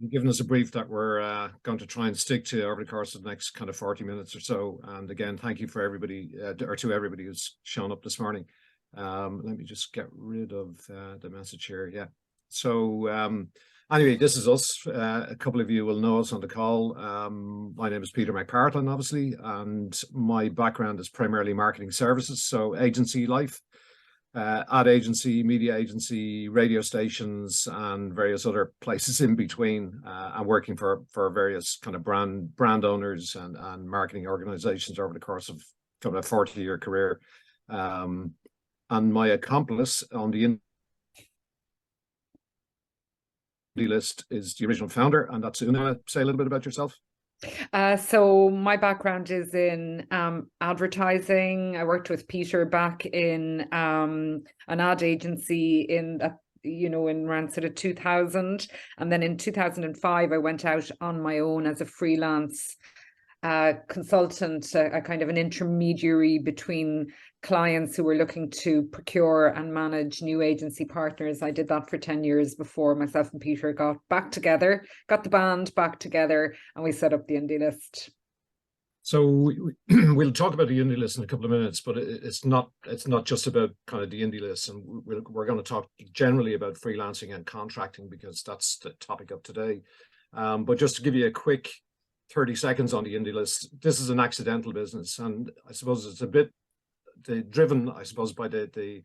Given us a brief that we're going to try and stick to over the course of the next kind of 40 minutes or so. And again, thank you for everybody, or to everybody who's shown up this morning. Let me just get rid of the message here. Yeah. So anyway, this is us. A couple of you will know us on the call. My name is Peter McPartlin, obviously, and my background is primarily marketing services, so agency life. Ad agency, media agency, radio stations, and various other places in between, and working for various kind of brand owners and marketing organizations over the course of kind of a 40-year career. And my accomplice on the indie list is the original founder, and that's Una. Say a little bit about yourself. So my background is in advertising. I worked with Peter back in an ad agency in around sort of 2000, and then in 2005 I went out on my own as a freelance consultant, a kind of an intermediary between clients who were looking to procure and manage new agency partners. I did that for 10 years before myself and Peter got the band back together, and we set up the indie list. So we'll talk about the indie list in a couple of minutes, but it's not just about kind of the indie list, and we're going to talk generally about freelancing and contracting because that's the topic of today. But just to give you a quick 30 seconds on the indie list, this is an accidental business, and I suppose it's a bit driven, I suppose, by the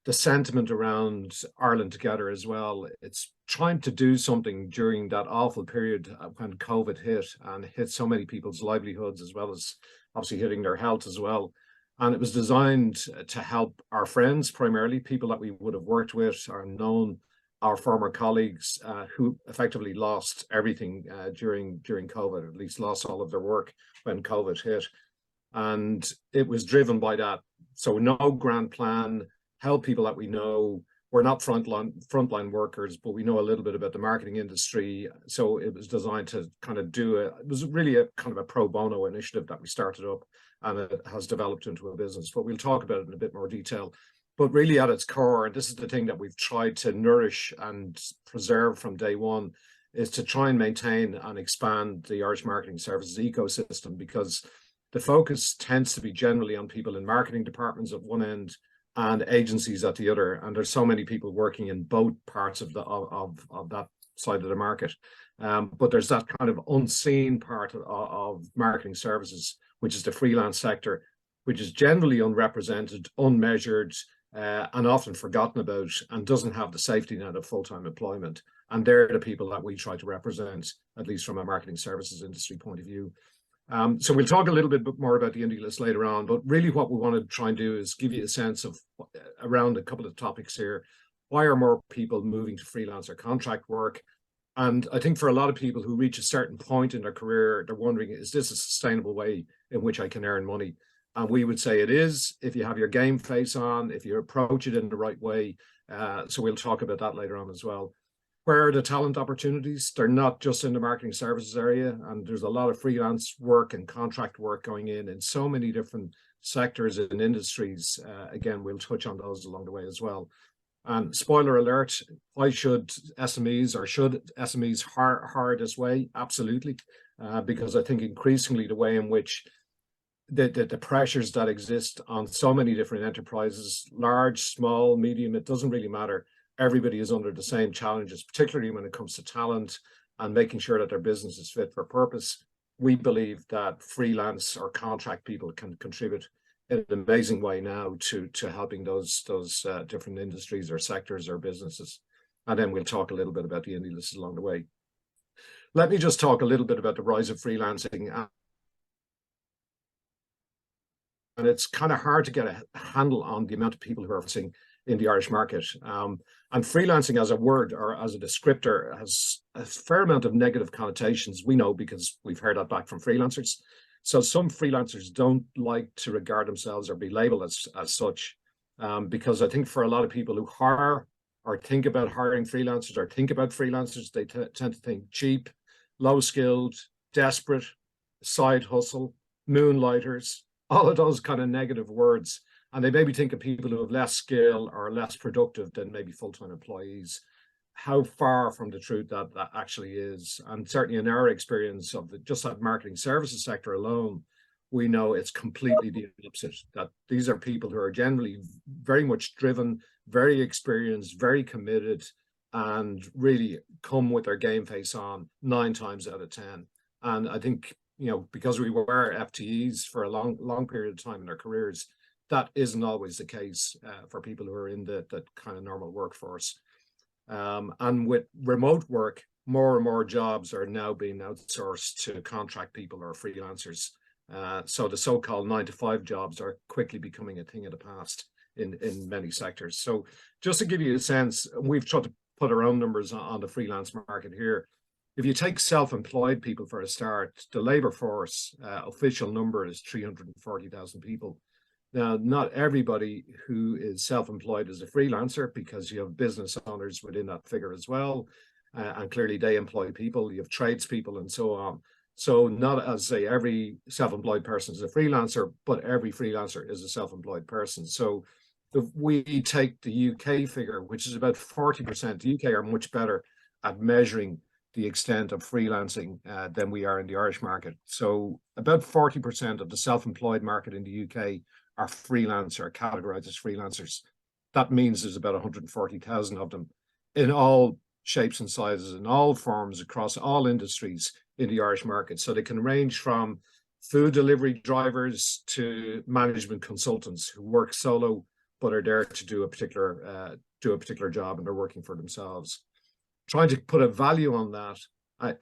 sentiment around Ireland Together as well. It's trying to do something during that awful period when COVID hit and hit so many people's livelihoods, as well as obviously hitting their health as well. And it was designed to help our friends, primarily people that we would have worked with or known, our former colleagues who effectively lost everything during COVID, or at least lost all of their work when COVID hit. And it was driven by that. So no grand plan, help people that we know. We're not frontline workers, but we know a little bit about the marketing industry. So it was designed to kind of it was really a kind of a pro bono initiative that we started up, and it has developed into a business, but we'll talk about it in a bit more detail. But really at its core, and this is the thing that we've tried to nourish and preserve from day one, is to try and maintain and expand the Irish marketing services ecosystem, because the focus tends to be generally on people in marketing departments at one end and agencies at the other. And there's so many people working in both parts of that side of the market. But there's that kind of unseen part of marketing services, which is the freelance sector, which is generally unrepresented, unmeasured, and often forgotten about, and doesn't have the safety net of full-time employment. And they're the people that we try to represent, at least from a marketing services industry point of view. So we'll talk a little bit more about the indie list later on, but really what we want to try and do is give you a sense of around a couple of topics here. Why are more people moving to freelance or contract work? And I think for a lot of people who reach a certain point in their career, they're wondering, is this a sustainable way in which I can earn money? And we would say it is, if you have your game face on, if you approach it in the right way. So we'll talk about that later on as well. Where are the talent opportunities? They're not just in the marketing services area, and there's a lot of freelance work and contract work going in so many different sectors and industries. Again, we'll touch on those along the way as well. And spoiler alert, why should SMEs hire this way? Absolutely, because I think increasingly the way in which the pressures that exist on so many different enterprises, large, small, medium, it doesn't really matter. Everybody is under the same challenges, particularly when it comes to talent and making sure that their business is fit for purpose. We believe that freelance or contract people can contribute in an amazing way now to helping those different industries or sectors or businesses. And then we'll talk a little bit about the indie list along the way. Let me just talk a little bit about the rise of freelancing. And it's kind of hard to get a handle on the amount of people who are freelancing in the Irish market. And freelancing as a word or as a descriptor has a fair amount of negative connotations, we know, because we've heard that back from freelancers. So some freelancers don't like to regard themselves or be labeled as such, because I think for a lot of people who hire or think about hiring freelancers or think about freelancers, they tend to think cheap, low-skilled, desperate, side hustle, moonlighters, all of those kind of negative words. And they maybe think of people who have less skill or less productive than maybe full-time employees. How far from the truth that actually is. And certainly in our experience of just that marketing services sector alone, we know it's completely the opposite, that these are people who are generally very much driven, very experienced, very committed, and really come with their game face on 9 times out of 10. And I think, because we were FTEs for a long period of time in their careers, that isn't always the case for people who are in the kind of normal workforce. And with remote work, more and more jobs are now being outsourced to contract people or freelancers. So the so-called 9-to-5 jobs are quickly becoming a thing of the past in many sectors. So just to give you a sense, we've tried to put our own numbers on the freelance market here. If you take self-employed people for a start, the labor force official number is 340,000 people. Now, not everybody who is self-employed is a freelancer, because you have business owners within that figure as well. And clearly they employ people, you have tradespeople and so on. So not as say every self-employed person is a freelancer, but every freelancer is a self-employed person. So if we take the UK figure, which is about 40%, the UK are much better at measuring the extent of freelancing than we are in the Irish market. So about 40% of the self-employed market in the UK are freelancer, categorized as freelancers. That means there's about 140,000 of them in all shapes and sizes, in all forms, across all industries in the Irish market. So they can range from food delivery drivers to management consultants who work solo but are there to do a particular job, and they're working for themselves. Trying to put a value on that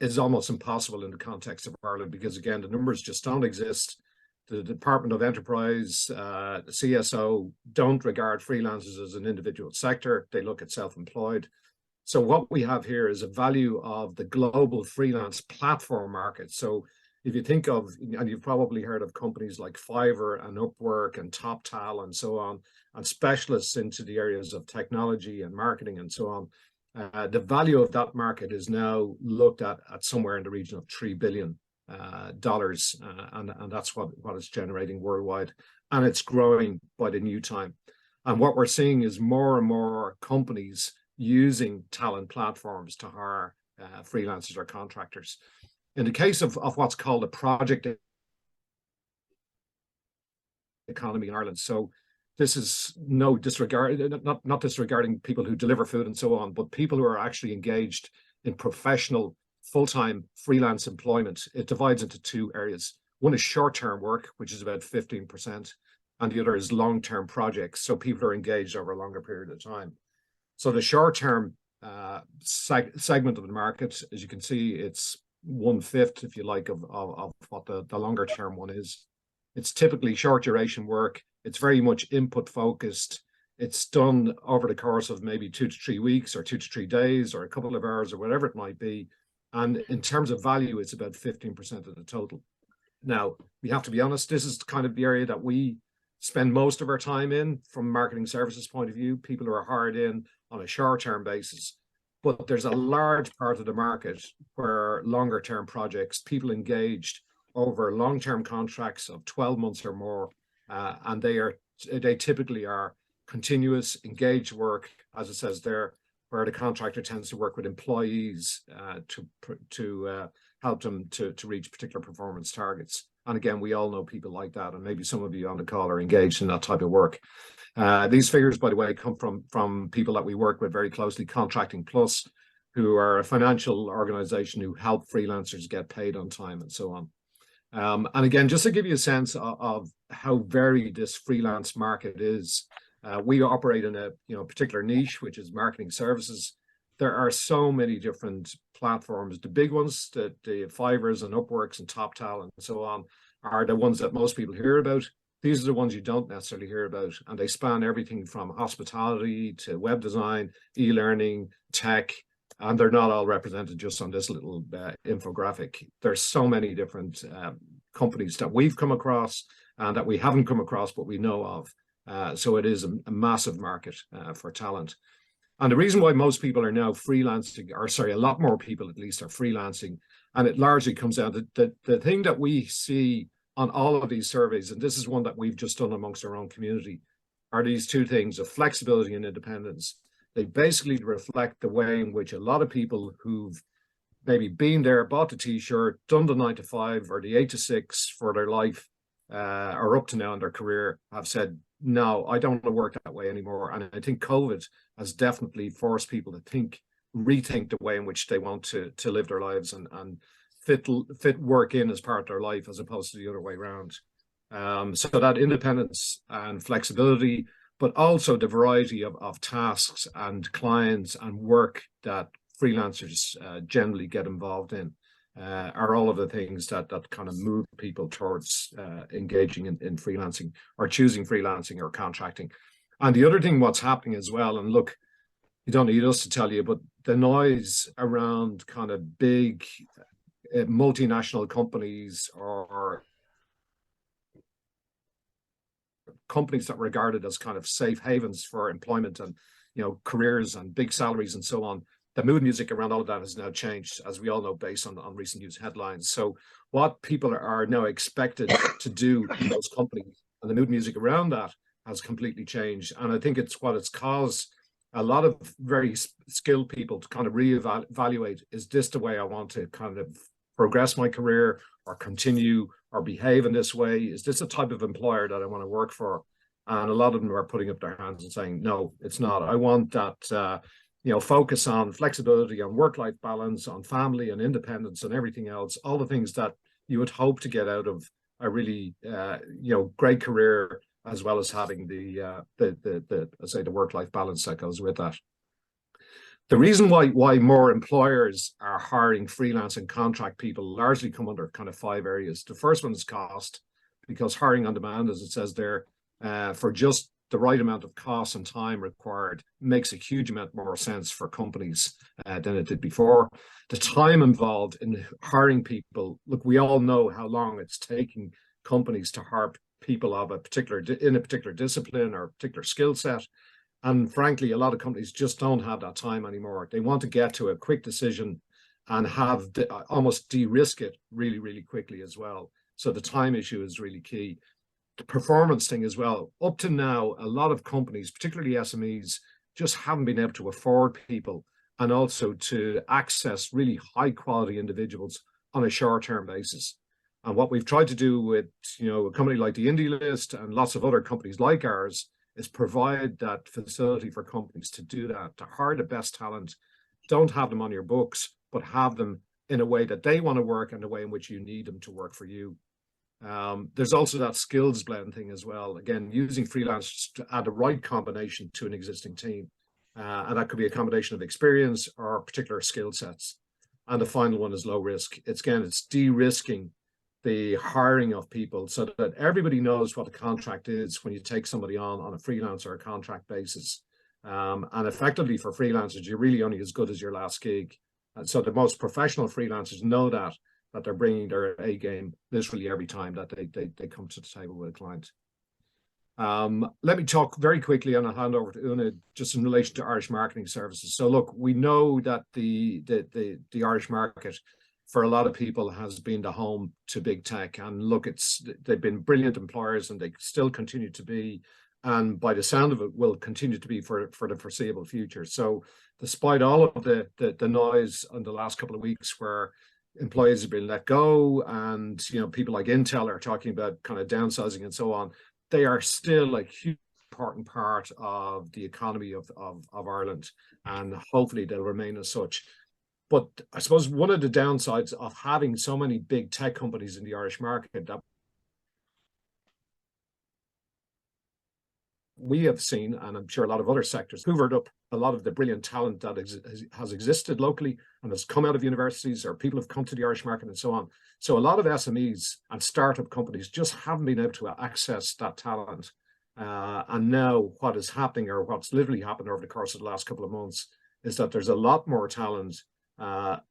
is almost impossible in the context of Ireland, because again, the numbers just don't exist. The Department of Enterprise, the CSO, don't regard freelancers as an individual sector. They look at self-employed. So what we have here is a value of the global freelance platform market. So if you think of, and you've probably heard of companies like Fiverr and Upwork and TopTal and so on, and specialists into the areas of technology and marketing and so on, the value of that market is now looked at somewhere in the region of $3 billion. And that's what it's generating worldwide, and it's growing by the new time. And what we're seeing is more and more companies using talent platforms to hire freelancers or contractors. In the case of what's called a project economy in Ireland, so this is no disregard, not disregarding people who deliver food and so on, but people who are actually engaged in professional full-time freelance employment. It divides into 2 areas. One is short-term work, which is about 15%, and the other is long-term projects. So people are engaged over a longer period of time. So the short-term segment of the market, as you can see, it's 1/5, if you like, of what the longer-term one is. It's typically short duration work. It's very much input focused. It's done over the course of maybe 2 to 3 weeks or 2 to 3 days or a couple of hours or whatever it might be. And in terms of value, it's about 15% of the total. Now, we have to be honest, this is kind of the area that we spend most of our time in from a marketing services point of view. People who are hired in on a short-term basis. But there's a large part of the market where longer-term projects, people engaged over long-term contracts of 12 months or more, and they typically are continuous engaged work, as it says there, where the contractor tends to work with employees to help them to reach particular performance targets. And again, we all know people like that, and maybe some of you on the call are engaged in that type of work. These figures, by the way, come from people that we work with very closely, Contracting Plus, who are a financial organization who help freelancers get paid on time and so on. And again, just to give you a sense of how varied this freelance market is, we operate in a particular niche, which is marketing services. There are so many different platforms. The big ones, the Fiverrs and Upworks and TopTal and so on, are the ones that most people hear about. These are the ones you don't necessarily hear about, and they span everything from hospitality to web design, e-learning, tech, and they're not all represented just on this little infographic. There's so many different companies that we've come across and that we haven't come across, but we know of. So it is a massive market for talent. And the reason why most people are now freelancing, or sorry, a lot more people at least are freelancing, and it largely comes down to the thing that we see on all of these surveys, and this is one that we've just done amongst our own community, are these two things of flexibility and independence. They basically reflect the way in which a lot of people who've maybe been there, bought the t-shirt, done the 9 to 5 or the 8 to 6 for their life, or up to now in their career, have said, no, I don't want to work that way anymore. And I think COVID has definitely forced people to rethink the way in which they want to live their lives and fit work in as part of their life, as opposed to the other way around. So that independence and flexibility, but also the variety of tasks and clients and work that freelancers generally get involved in, are all of the things that kind of move people towards engaging in freelancing or choosing freelancing or contracting. And the other thing what's happening as well, and look, you don't need us to tell you, but the noise around kind of big multinational companies or companies that are regarded as kind of safe havens for employment and, you know, careers and big salaries and so on, the mood music around all of that has now changed, as we all know, based on recent news headlines. So what people are now expected to do in those companies, and the mood music around that has completely changed. And I think it's caused a lot of very skilled people to kind of reevaluate, is this the way I want to kind of progress my career or continue or behave in this way? Is this a type of employer that I want to work for? And a lot of them are putting up their hands and saying, no, it's not. I want that focus on flexibility, on work-life balance, on family and independence and everything else, all the things that you would hope to get out of a really, great career, as well as having the work-life balance that goes with that. The reason why more employers are hiring freelance and contract people largely come under kind of 5 areas. The first one is cost, because hiring on demand, as it says there, for just the right amount of cost and time required makes a huge amount more sense for companies than it did before. The time involved in hiring people, look, we all know how long it's taking companies to hire people of in a particular discipline or a particular skill set. And frankly, a lot of companies just don't have that time anymore. They want to get to a quick decision and almost de-risk it really, really quickly as well. So the time issue is really key. The performance thing as well. Up to now, a lot of companies, particularly SMEs, just haven't been able to afford people and also to access really high quality individuals on a short-term basis. And what we've tried to do with, a company like the Indie List and lots of other companies like ours is provide that facility for companies to do that, to hire the best talent. Don't have them on your books, but have them in a way that they want to work and the way in which you need them to work for you. There's also that skills blend thing as well. Again, using freelancers to add the right combination to an existing team. And that could be a combination of experience or particular skill sets. And the final one is low risk. It's de-risking the hiring of people so that everybody knows what a contract is when you take somebody on a freelance or a contract basis. And effectively for freelancers, you're really only as good as your last gig. And so the most professional freelancers know that they're bringing their A game literally every time that they come to the table with a client. Let me talk very quickly, and I'll hand over to Una, just in relation to Irish marketing services. So look, we know that the Irish market for a lot of people has been the home to big tech, and look, they've been brilliant employers and they still continue to be, and by the sound of it will continue to be for the foreseeable future. So despite all of the noise in the last couple of weeks where employees have been let go and people like Intel are talking about kind of downsizing and so on, they are still a huge important part of the economy of Ireland, and hopefully they'll remain as such. But I suppose one of the downsides of having so many big tech companies in the Irish market that we have seen, and I'm sure a lot of other sectors, hoovered up a lot of the brilliant talent that has existed locally and has come out of universities, or people have come to the Irish market and so on. So a lot of SMEs and startup companies just haven't been able to access that talent. And now what is happening, or what's literally happened over the course of the last couple of months, is that there's a lot more talent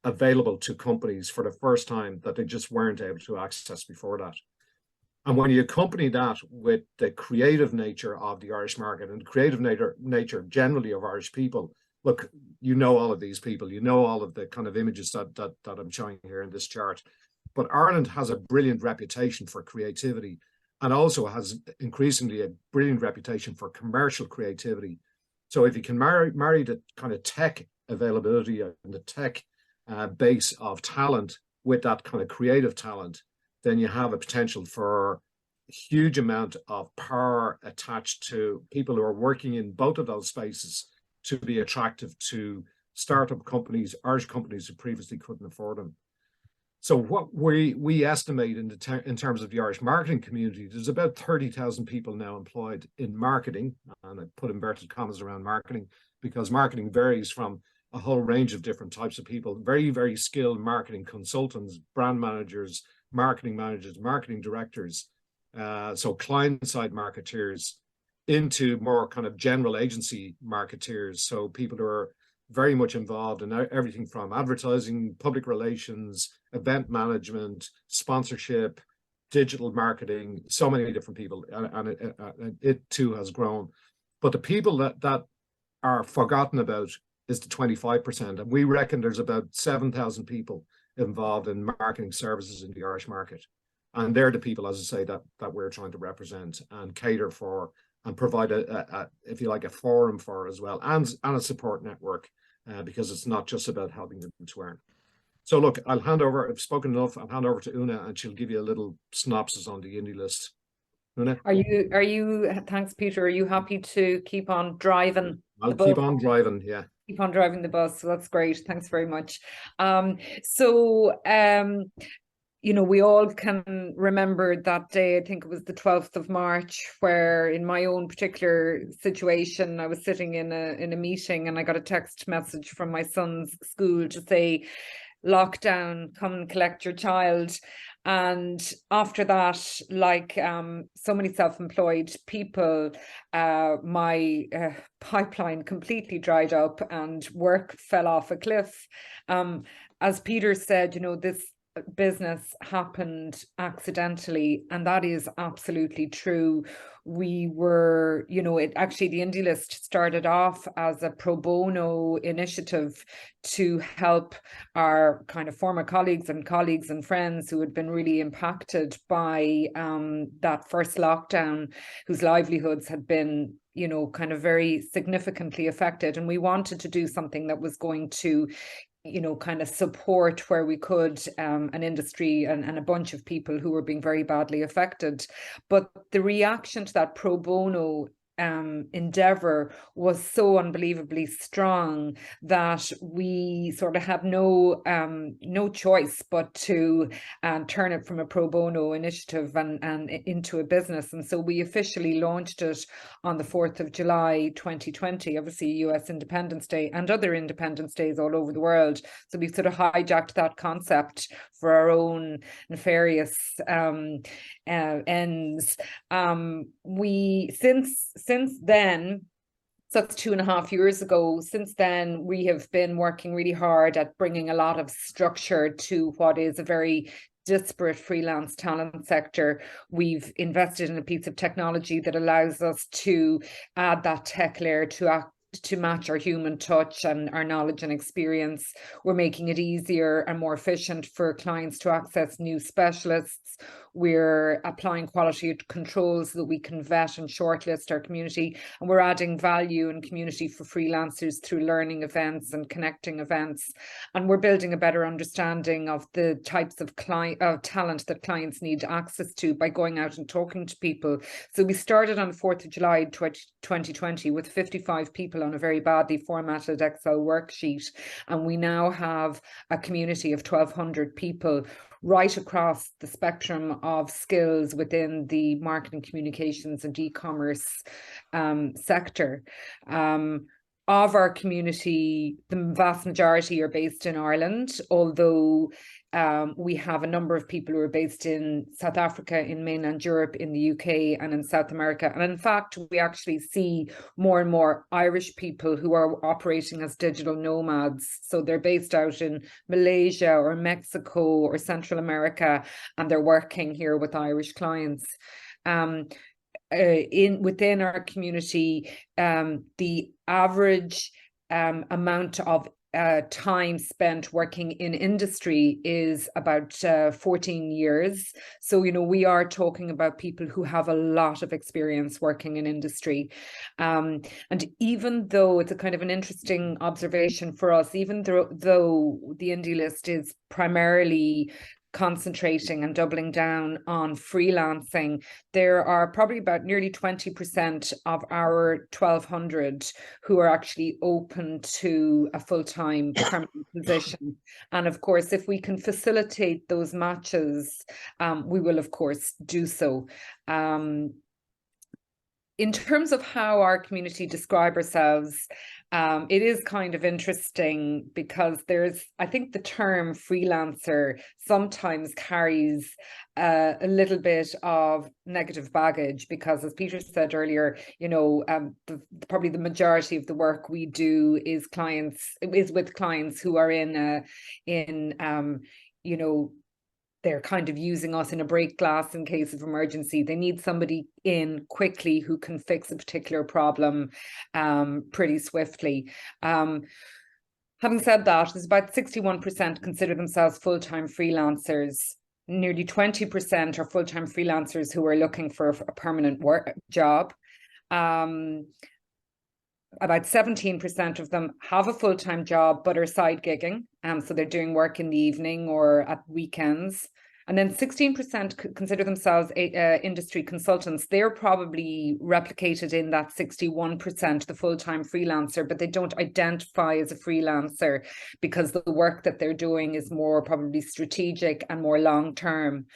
available to companies for the first time that they just weren't able to access before that. And when you accompany that with the creative nature of the Irish market and the creative nature generally of Irish people, look, all of these people, all of the kind of images that I'm showing here in this chart. But Ireland has a brilliant reputation for creativity. and also has increasingly a brilliant reputation for commercial creativity. So if you can marry the kind of tech availability and the tech base of talent with that kind of creative talent, then you have a potential for a huge amount of power attached to people who are working in both of those spaces to be attractive to startup companies, Irish companies who previously couldn't afford them. So what we estimate in terms of the Irish marketing community, there's about 30,000 people now employed in marketing, and I put inverted commas around marketing because marketing varies from a whole range of different types of people, very, very skilled marketing consultants, brand managers, marketing directors, so client-side marketeers, into more kind of general agency marketeers, so people who are very much involved in everything from advertising, public relations, event management, sponsorship, digital marketing, so many different people, and it too has grown. But the people that are forgotten about is the 25%, and we reckon there's about 7,000 people involved in marketing services in the Irish market, and they're the people, as I say, that we're trying to represent and cater for and provide if you like, a forum for as well, and a support network, because it's not just about helping them to earn. So look, I've spoken enough. I'll hand over to Una, and she'll give you a little synopsis on the indie list. Una? Are you, thanks, Peter, are you happy to keep on driving? I'll keep on driving, yeah. Keep on driving the bus, so that's great. Thanks very much. You know, we all can remember that day, I think it was the 12th of March, where in my own particular situation, I was sitting in a meeting and I got a text message from my son's school to say, lockdown, come and collect your child. And after that, like so many self-employed people, my pipeline completely dried up and work fell off a cliff. As Peter said, you know, this business happened accidentally, and that is absolutely true. We were, you know, the Indie List started off as a pro bono initiative to help our kind of former colleagues and friends who had been really impacted by that first lockdown, whose livelihoods had been, you know, kind of very significantly affected. And we wanted to do something that was going to, you know, kind of support where we could an industry and a bunch of people who were being very badly affected. But the reaction to that pro bono endeavor was so unbelievably strong that we sort of had no choice but to turn it from a pro bono initiative and into a business. And so we officially launched it on the 4th of July 2020, obviously US Independence Day and other Independence Days all over the world. So we sort of hijacked that concept for our own nefarious ends. Since then, so that's 2.5 years ago. Since then, we have been working really hard at bringing a lot of structure to what is a very disparate freelance talent sector. We've invested in a piece of technology that allows us to add that tech layer to match our human touch and our knowledge and experience. We're making it easier and more efficient for clients to access new specialists. We're applying quality controls so that we can vet and shortlist our community, and we're adding value and community for freelancers through learning events and connecting events. And we're building a better understanding of the types of talent that clients need access to by going out and talking to people. So we started on the 4th of July 2020 with 55 people on a very badly formatted Excel worksheet, and we now have a community of 1,200 people right across the spectrum of skills within the marketing, communications and e-commerce sector. Of our community, the vast majority are based in Ireland, although we have a number of people who are based in South Africa, in mainland Europe, in the UK and in South America. And in fact, we actually see more and more Irish people who are operating as digital nomads. So they're based out in Malaysia or Mexico or Central America, and they're working here with Irish clients. Within our community, the average amount of time spent working in industry is about 14 years. So, you know, we are talking about people who have a lot of experience working in industry. And even though it's a kind of an interesting observation for us, even though the indie list is primarily concentrating and doubling down on freelancing, there are probably about nearly 20% of our 1,200 who are actually open to a full-time permanent position. And of course, if we can facilitate those matches, we will of course do so. In terms of how our community describe ourselves, it is kind of interesting because I think the term freelancer sometimes carries a little bit of negative baggage because, as Peter said earlier, you know, probably the majority of the work we do is with clients who are in you know, they're kind of using us in a break glass in case of emergency. They need somebody in quickly who can fix a particular problem pretty swiftly. Having said that, there's about 61% consider themselves full-time freelancers. Nearly 20% are full-time freelancers who are looking for a permanent job. About 17% of them have a full-time job but are side gigging. So they're doing work in the evening or at weekends. And then 16% consider themselves industry consultants. They're probably replicated in that 61%, the full-time freelancer, but they don't identify as a freelancer because the work that they're doing is more probably strategic and more long-term.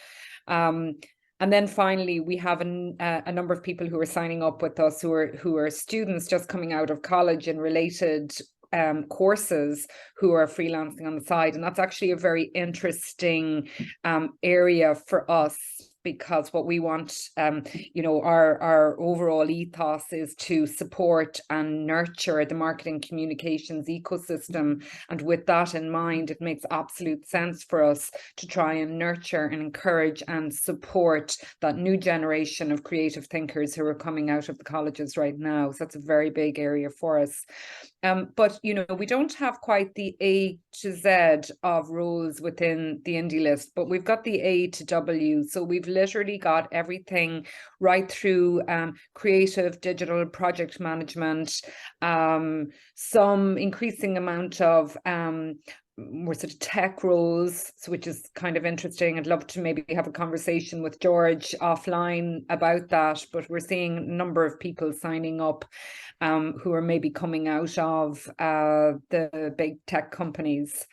And then finally, we have a number of people who are signing up with us who are students just coming out of college and related courses who are freelancing on the side. And that's actually a very interesting area for us, because what we want, you know, our overall ethos is to support and nurture the marketing communications ecosystem. And with that in mind, it makes absolute sense for us to try and nurture and encourage and support that new generation of creative thinkers who are coming out of the colleges right now. So that's a very big area for us. But, you know, we don't have quite the A to Z of roles within the indie list, but we've got the A to W. So we've literally got everything right through creative, digital, project management, some increasing amount of more sort of tech roles, which is kind of interesting. I'd love to maybe have a conversation with George offline about that, but we're seeing a number of people signing up who are maybe coming out of the big tech companies.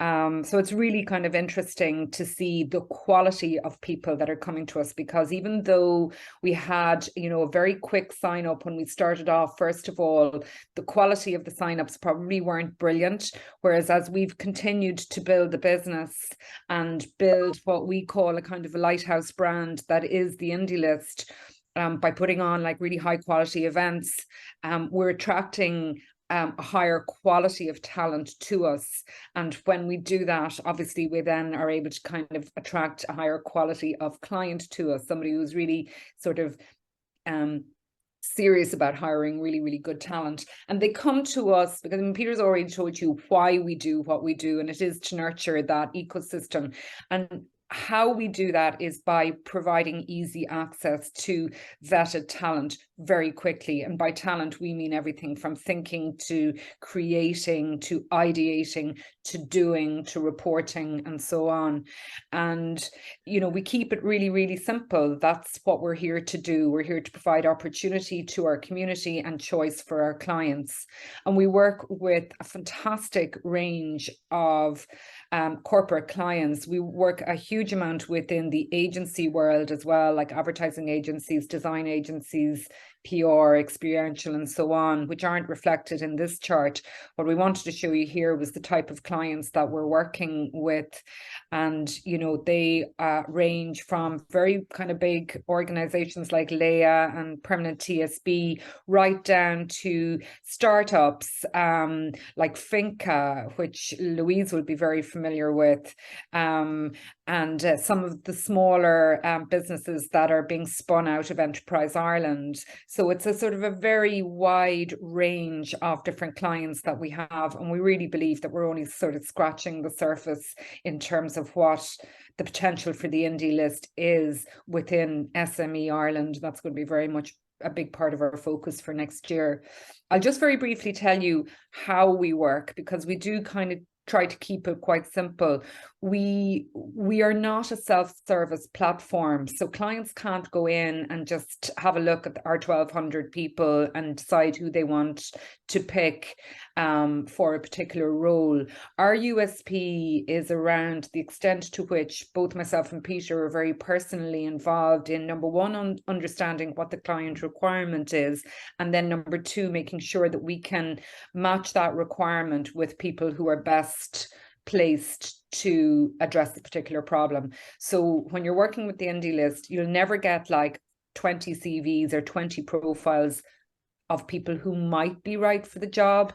So it's really kind of interesting to see the quality of people that are coming to us, because even though we had, you know, a very quick sign up when we started off, first of all, the quality of the signups probably weren't brilliant. Whereas as we've continued to build the business and build what we call a kind of a lighthouse brand that is the indie list, by putting on like really high quality events, we're attracting a higher quality of talent to us. And when we do that, obviously we then are able to kind of attract a higher quality of client to us, somebody who's really sort of serious about hiring really, really good talent. And they come to us because, I mean, Peter's already told you why we do what we do, and it is to nurture that ecosystem. And how we do that is by providing easy access to vetted talent very quickly. And by talent, we mean everything from thinking to creating to ideating to doing to reporting and so on. And, you know, we keep it really, really simple. That's what we're here to do. We're here to provide opportunity to our community and choice for our clients. And we work with a fantastic range of corporate clients. We work a huge amount within the agency world as well, like advertising agencies, design agencies, PR, experiential, and so on, which aren't reflected in this chart. What we wanted to show you here was the type of clients that we're working with. And, you know, they range from very kind of big organizations like Leia and Permanent TSB, right down to startups like Finca, which Louise would be very familiar with, and some of the smaller businesses that are being spun out of Enterprise Ireland. So it's a sort of a very wide range of different clients that we have. And we really believe that we're only sort of scratching the surface in terms of what the potential for the indie list is within SME Ireland. That's going to be very much a big part of our focus for next year. I'll just very briefly tell you how we work, because we do kind of try to keep it quite simple. We are not a self-service platform, so clients can't go in and just have a look at our 1,200 people and decide who they want to pick for a particular role. Our USP is around the extent to which both myself and Peter are very personally involved in, number one, understanding what the client requirement is, and then number two, making sure that we can match that requirement with people who are best placed to address the particular problem. So when you're working with the indie list, you'll never get like 20 CVs or 20 profiles of people who might be right for the job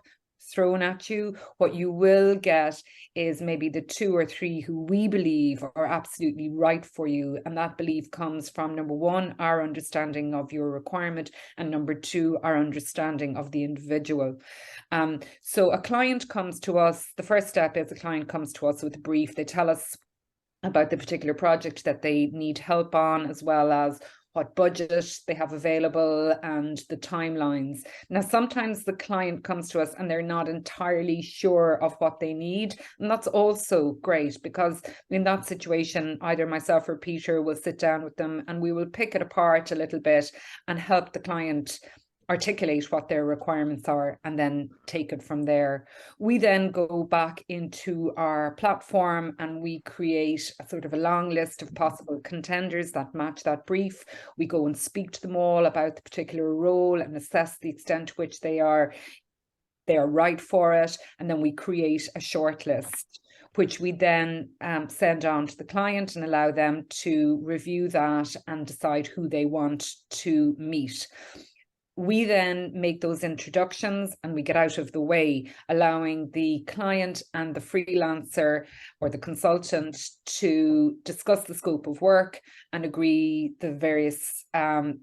thrown at you. What you will get is maybe the 2 or 3 who we believe are absolutely right for you. And that belief comes from, number one, our understanding of your requirement, and number two, our understanding of the individual. So a client comes to us, the first step is a client comes to us with a brief. They tell us about the particular project that they need help on, as well as what budget they have available and the timelines. Now, sometimes the client comes to us and they're not entirely sure of what they need. And that's also great, because in that situation, either myself or Peter will sit down with them and we will pick it apart a little bit and help the client articulate what their requirements are and then take it from there. We then go back into our platform and we create a sort of a long list of possible contenders that match that brief. We go and speak to them all about the particular role and assess the extent to which they are right for it. And then we create a shortlist, which we then send on to the client and allow them to review that and decide who they want to meet. We then make those introductions and we get out of the way, allowing the client and the freelancer or the consultant to discuss the scope of work and agree the various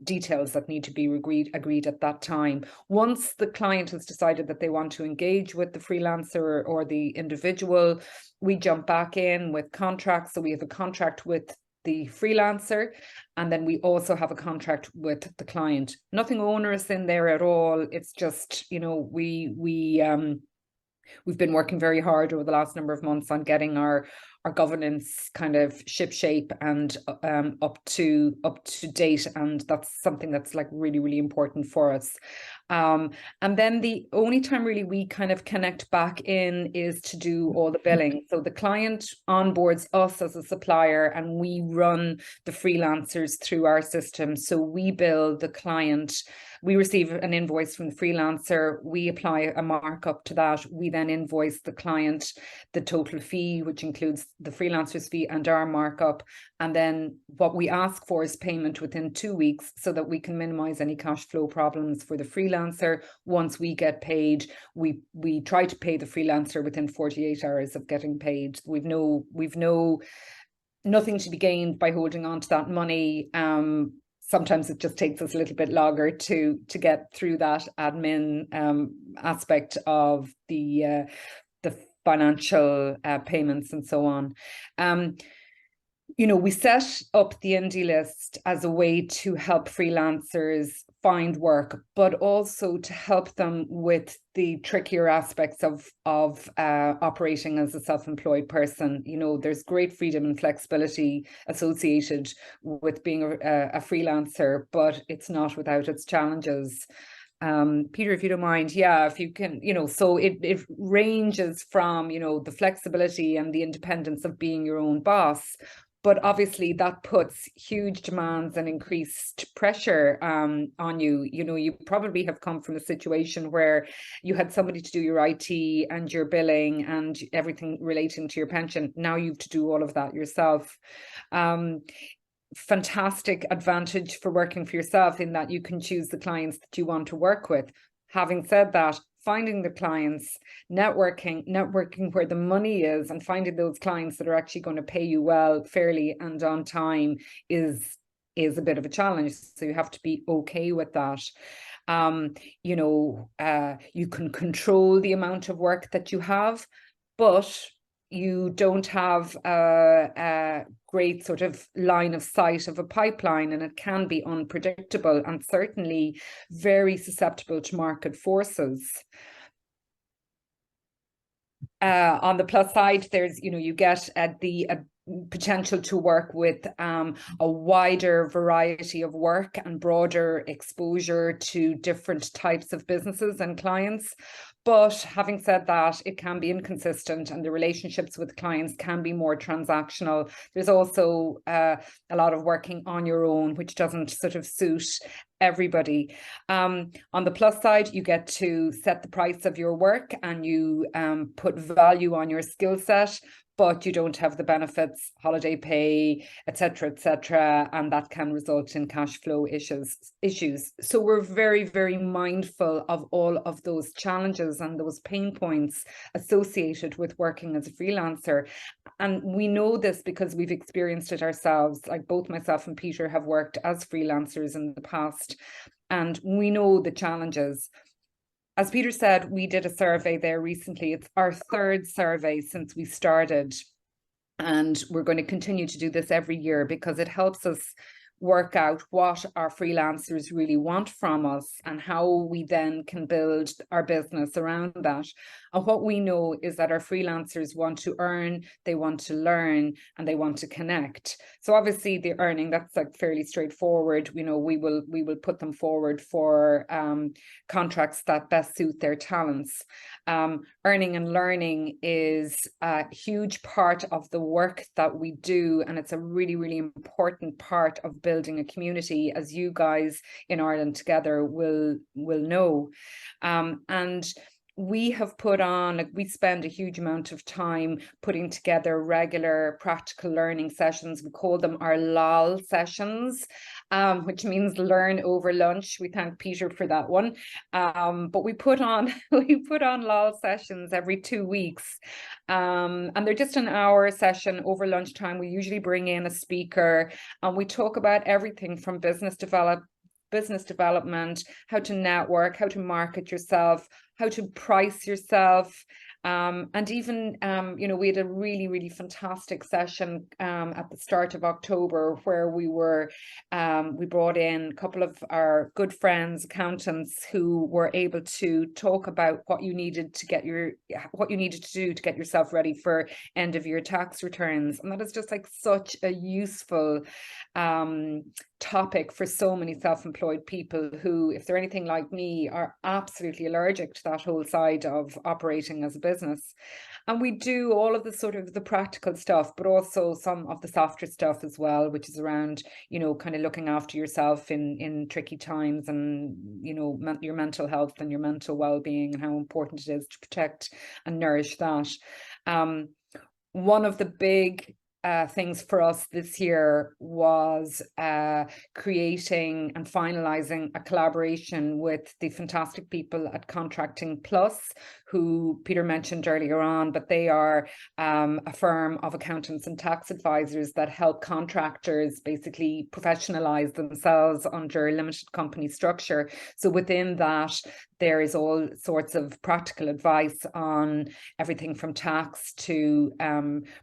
details that need to be agreed at that time. Once the client has decided that they want to engage with the freelancer or the individual, we jump back in with contracts. So we have a contract with the freelancer, and then we also have a contract with the client. Nothing onerous in there at all. It's just, you know, we've been working very hard over the last number of months on getting our governance kind of shipshape and up to date, and that's something that's like really, really important for us. And then the only time really we kind of connect back in is to do all the billing. So the client onboards us as a supplier and we run the freelancers through our system. So we bill the client. We receive an invoice from the freelancer. We apply a markup to that. We then invoice the client the total fee, which includes the freelancer's fee and our markup. And then what we ask for is payment within 2 weeks so that we can minimize any cash flow problems for the freelancer. Once we get paid, we try to pay the freelancer within 48 hours of getting paid. We've nothing to be gained by holding on to that money. Sometimes it just takes us a little bit longer to get through that admin aspect of the financial payments and so on. You know, we set up the indie list as a way to help freelancers find work, but also to help them with the trickier aspects of operating as a self-employed person. You know, there's great freedom and flexibility associated with being a freelancer, but it's not without its challenges. Peter, if you don't mind, yeah, if you can, you know, so it ranges from, you know, the flexibility and the independence of being your own boss. But obviously that puts huge demands and increased pressure on you. You know, you probably have come from a situation where you had somebody to do your IT and your billing and everything relating to your pension. Now you have to do all of that yourself. Fantastic advantage for working for yourself in that you can choose the clients that you want to work with. Having said that, finding the clients, networking where the money is, and finding those clients that are actually going to pay you well, fairly, and on time is is a bit of a challenge. So you have to be okay with that. You know, you can control the amount of work that you have, but you don't have a great sort of line of sight of a pipeline, and it can be unpredictable and certainly very susceptible to market forces. On the plus side, there's, you know, you get the potential to work with a wider variety of work and broader exposure to different types of businesses and clients. But having said that, it can be inconsistent and the relationships with clients can be more transactional. There's also a lot of working on your own, which doesn't sort of suit everybody. On the plus side, you get to set the price of your work and you put value on your skill set, but you don't have the benefits, holiday pay, etc., and that can result in cash flow issues. So we're very, very mindful of all of those challenges and those pain points associated with working as a freelancer. And we know this because we've experienced it ourselves. Like both myself and Peter have worked as freelancers in the past, and we know the challenges. As Peter said, we did a survey there recently. It's our third survey since we started, and we're going to continue to do this every year because it helps us work out what our freelancers really want from us and how we then can build our business around that. And what we know is that our freelancers want to earn, they want to learn, and they want to connect. So obviously the earning, that's like fairly straightforward. You know, we will put them forward for contracts that best suit their talents. Earning and learning is a huge part of the work that we do, and it's a really, really important part of building a community, as you guys in Ireland Together will know. And we have put on, like, we spend a huge amount of time putting together regular practical learning sessions. We call them our LOL sessions, which means learn over lunch. We thank Peter for that one. But we put on LOL sessions every 2 weeks. And they're just an hour session over lunchtime. We usually bring in a speaker and we talk about everything from business development, how to network, how to market yourself, how to price yourself. And even, you know, we had a really, really fantastic session at the start of October where we brought in a couple of our good friends, accountants, who were able to talk about what you needed to do to get yourself ready for end of year tax returns. And that is just like such a useful topic for so many self-employed people who, if they're anything like me, are absolutely allergic to that whole side of operating as a business. And we do all of the sort of the practical stuff, but also some of the softer stuff as well, which is around, you know, kind of looking after yourself in tricky times, and, you know, your mental health and your mental well-being, and how important it is to protect and nourish that. One of the big things for us this year was creating and finalizing a collaboration with the fantastic people at Contracting Plus, who Peter mentioned earlier on, but they are a firm of accountants and tax advisors that help contractors basically professionalize themselves under a limited company structure. So within that, there is all sorts of practical advice on everything from tax to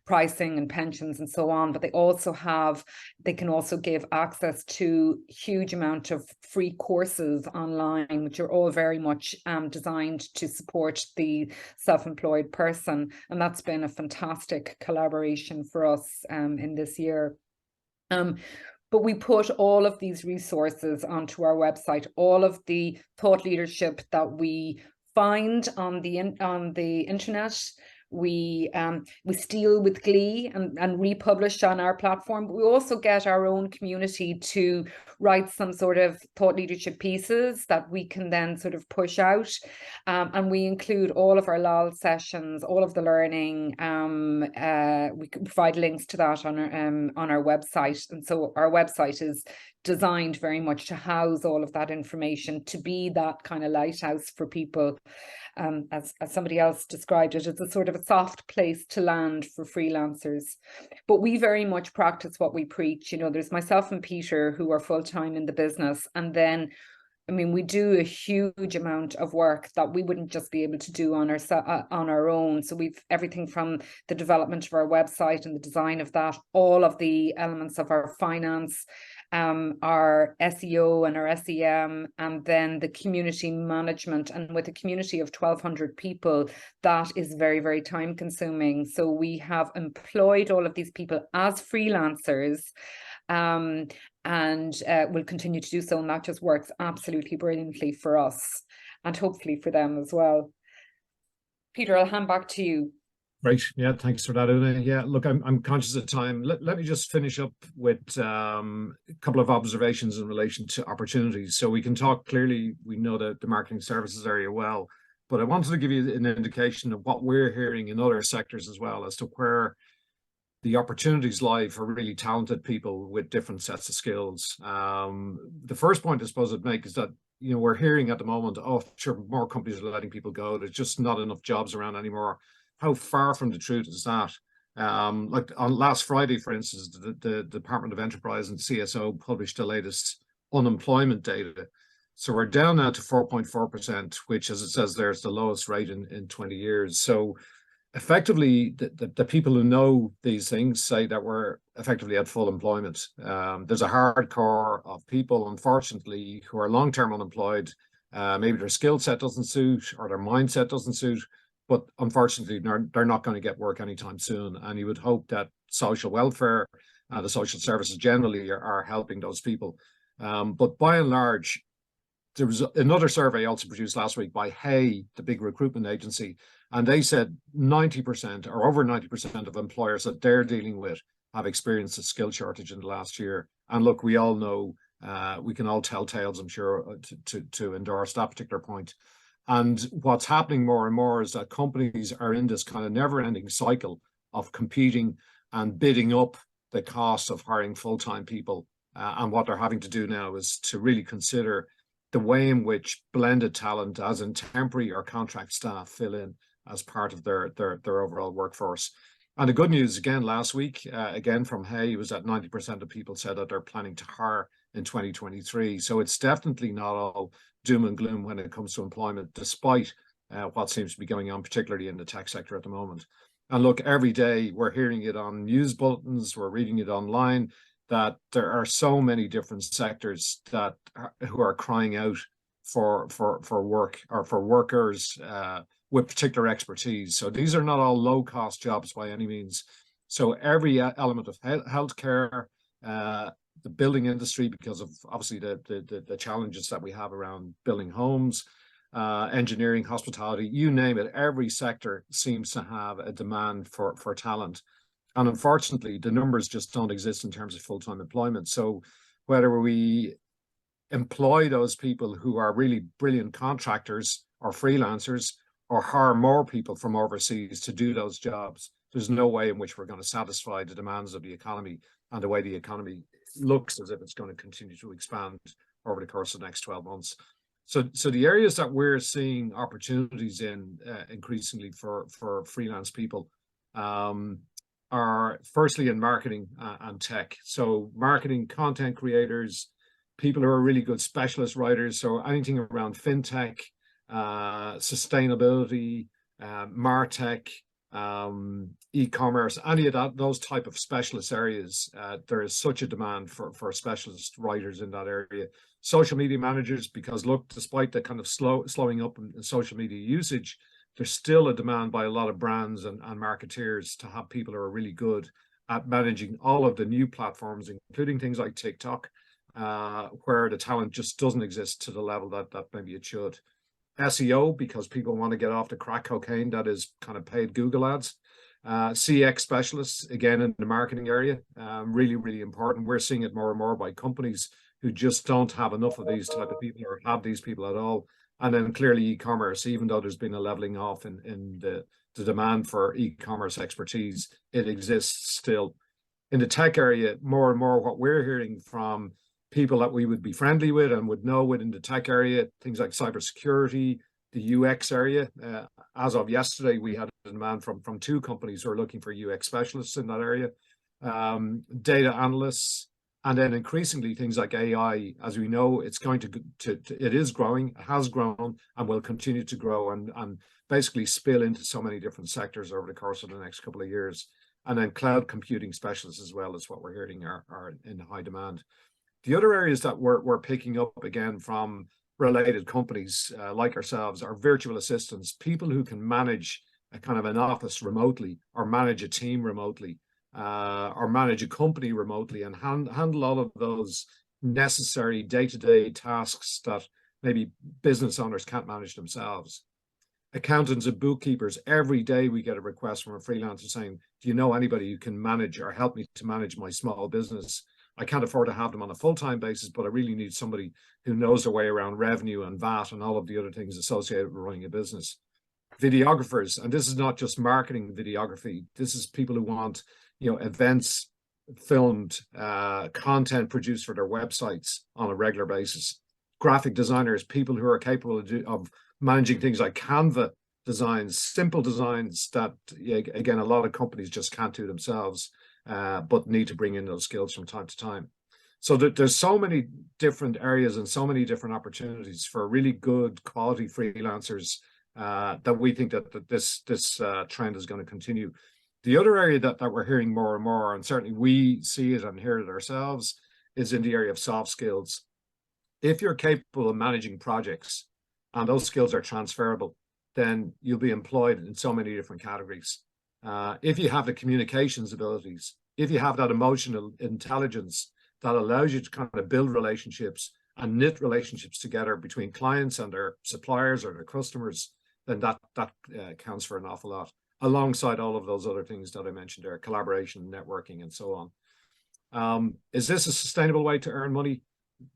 pricing and pensions and so on. But they can also give access to huge amount of free courses online, which are all very much designed to support the self-employed person. And that's been a fantastic collaboration for us in this year. But we put all of these resources onto our website, all of the thought leadership that we find on the internet. We steal with glee and republish on our platform, but we also get our own community to write some sort of thought leadership pieces that we can then sort of push out. And we include all of our LOL sessions, all of the learning. We can provide links to that on our website. And so our website is designed very much to house all of that information, to be that kind of lighthouse for people. As somebody else described it, as a sort of a soft place to land for freelancers. But we very much practice what we preach. You know, there's myself and Peter who are full-time in the business, and then I mean, we do a huge amount of work that we wouldn't just be able to do on our own. So we've everything from the development of our website and the design of that, all of the elements of our finance, our SEO and our SEM, and then the community management. And with a community of 1,200 people, that is very, very time consuming. So we have employed all of these people as freelancers, and will continue to do so, and that just works absolutely brilliantly for us and hopefully for them as well. Peter, I'll hand back to you. Right. Yeah, thanks for that, Una. Yeah, look, I'm conscious of time. Let me just finish up with a couple of observations in relation to opportunities. So we can talk clearly, we know the marketing services area well, but I wanted to give you an indication of what we're hearing in other sectors as well as to where the opportunities lie for really talented people with different sets of skills. The first point I suppose I'd make is that, you know, we're hearing at the moment, oh, sure, more companies are letting people go. There's just not enough jobs around anymore. How far from the truth is that? Like on last Friday, for instance, the Department of Enterprise and CSO published the latest unemployment data. So we're down now to 4.4%, which, as it says there, is the lowest rate in 20 years. So effectively, the people who know these things say that we're effectively at full employment. There's a hardcore of people, unfortunately, who are long-term unemployed. Maybe their skill set doesn't suit or their mindset doesn't suit, but unfortunately, they're not going to get work anytime soon. And you would hope that social welfare, the social services generally are helping those people. But by and large, there was another survey also produced last week by Hay, the big recruitment agency, and they said 90% or over 90% of employers that they're dealing with have experienced a skill shortage in the last year. And look, we all know, we can all tell tales, I'm sure, to endorse that particular point. And what's happening more and more is that companies are in this kind of never-ending cycle of competing and bidding up the cost of hiring full-time people. And what they're having to do now is to really consider the way in which blended talent, as in temporary or contract staff, fill in as part of their overall workforce. And the good news, again, last week, again from Hay, was that 90% of people said that they're planning to hire in 2023. So it's definitely not all doom and gloom when it comes to employment, despite what seems to be going on, particularly in the tech sector at the moment. And look, every day we're hearing it on news bulletins, we're reading it online, that there are so many different sectors that who are crying out for work or for workers with particular expertise. So these are not all low-cost jobs by any means. So every element of healthcare, the building industry, because of obviously the challenges that we have around building homes, engineering, hospitality, you name it, every sector seems to have a demand for talent. And unfortunately, the numbers just don't exist in terms of full-time employment. So whether we employ those people who are really brilliant contractors or freelancers, or hire more people from overseas to do those jobs, there's no way in which we're going to satisfy the demands of the economy and the way the economy looks as if it's going to continue to expand over the course of the next 12 months. So the areas that we're seeing opportunities in increasingly for freelance people are firstly in marketing and tech. So marketing, content creators, people who are really good specialist writers. So anything around fintech, sustainability, martech, e-commerce, any of that, those type of specialist areas, there is such a demand for specialist writers in that area. Social media managers, because look, despite the kind of slowing up in social media usage, there's still a demand by a lot of brands and marketeers to have people who are really good at managing all of the new platforms, including things like TikTok, where the talent just doesn't exist to the level that maybe it should. SEO, because people want to get off the crack cocaine that is kind of paid Google ads. CX specialists, again, in the marketing area, really, really important. We're seeing it more and more by companies who just don't have enough of these type of people or have these people at all. And then clearly e-commerce, even though there's been a leveling off in the demand for e-commerce expertise, it exists still. In the tech area, more and more what we're hearing from people that we would be friendly with and would know within the tech area, things like cybersecurity, the UX area. As of yesterday, we had a demand from two companies who are looking for UX specialists in that area, data analysts, and then increasingly things like AI. As we know, it's going it is growing, it has grown, and will continue to grow, and basically spill into so many different sectors over the course of the next couple of years. And then cloud computing specialists as well is what we're hearing are in high demand. The other areas that we're picking up again from related companies like ourselves are virtual assistants, people who can manage a kind of an office remotely, or manage a team remotely, or manage a company remotely, and handle all of those necessary day-to-day tasks that maybe business owners can't manage themselves. Accountants and bookkeepers, every day we get a request from a freelancer saying, do you know anybody who can manage or help me to manage my small business? I can't afford to have them on a full-time basis, but I really need somebody who knows their way around revenue and VAT and all of the other things associated with running a business. Videographers, and this is not just marketing videography. This is people who want, events filmed, content produced for their websites on a regular basis. Graphic designers, people who are capable of managing things like Canva designs, simple designs that, again, a lot of companies just can't do themselves, but need to bring in those skills from time to time. So there's so many different areas and so many different opportunities for really good quality freelancers that we think that this trend is going to continue. The other area that we're hearing more and more, and certainly we see it and hear it ourselves, is in the area of soft skills. If you're capable of managing projects and those skills are transferable, then you'll be employed in so many different categories. If you have the communications abilities, if you have that emotional intelligence that allows you to kind of build relationships and knit relationships together between clients and their suppliers or their customers, then that counts for an awful lot, alongside all of those other things that I mentioned there, collaboration, networking, and so on. Is this a sustainable way to earn money?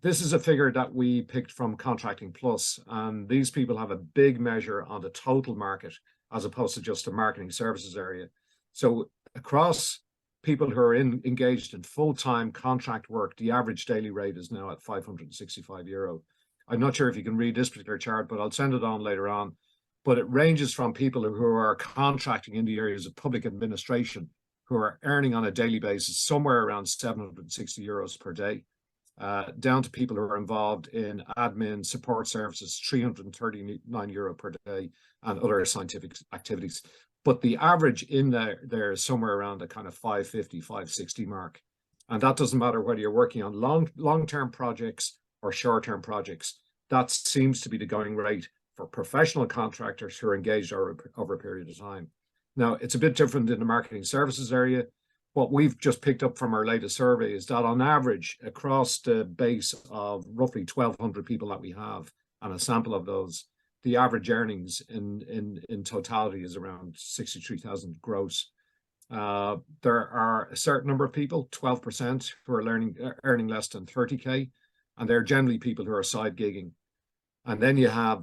This is a figure that we picked from Contracting Plus, and these people have a big measure on the total market as opposed to just the marketing services area. So across people who are engaged in full-time contract work, the average daily rate is now at €565. I'm not sure if you can read this particular chart, but I'll send it on later on. But it ranges from people who are contracting in the areas of public administration, who are earning on a daily basis somewhere around €760 per day, down to people who are involved in admin support services, €339 per day, and other scientific activities. But the average in there is somewhere around the kind of 550, 560 mark. And that doesn't matter whether you're working on long-term projects or short-term projects. That seems to be the going rate for professional contractors who are engaged over a period of time. Now, it's a bit different in the marketing services area. What we've just picked up from our latest survey is that on average, across the base of roughly 1,200 people that we have, and a sample of those, the average earnings in totality is around 63,000 gross. There are a certain number of people, 12%, who are earning less than 30K, and they're generally people who are side gigging. And then you have,